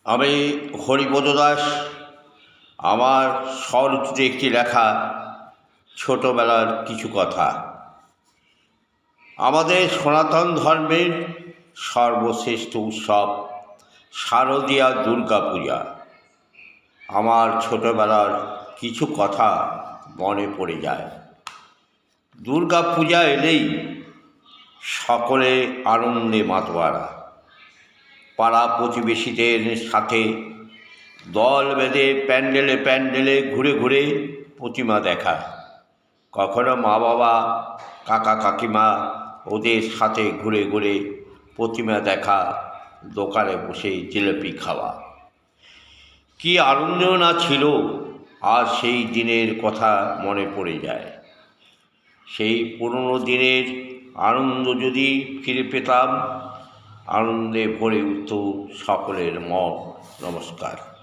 আমি হরিপদ দাস। আমার স্বরচিত একটি লেখা ছোটবেলার কিছু কথা। আমাদের সনাতন ধর্মের সর্বশ্রেষ্ঠ উৎসব শারদীয়া দুর্গা পূজা। আমার ছোটবেলার কিছু কথা মনে পড়ে যায়। দুর্গা পূজা এলেই সকলে আনন্দে মাতোয়ারা। পাড়া প্রতিবেশীদের সাথে দল বেঁধে প্যান্ডেলে প্যান্ডেলে ঘুরে ঘুরে প্রতিমা দেখা। কখনো মা বাবা কাকা কাকিমা ওদের সাথে ঘুরে ঘুরে প্রতিমা দেখা, দোকানে বসে জিলিপি খাওয়া। কি আনন্দ না ছিল! আজ সেই দিনের কথা মনে পড়ে যায়। সেই পুরনো দিনের আনন্দ যদি ফিরে পেতাম, আনন্দে ভরে উঠত সকলের মন। নমস্কার।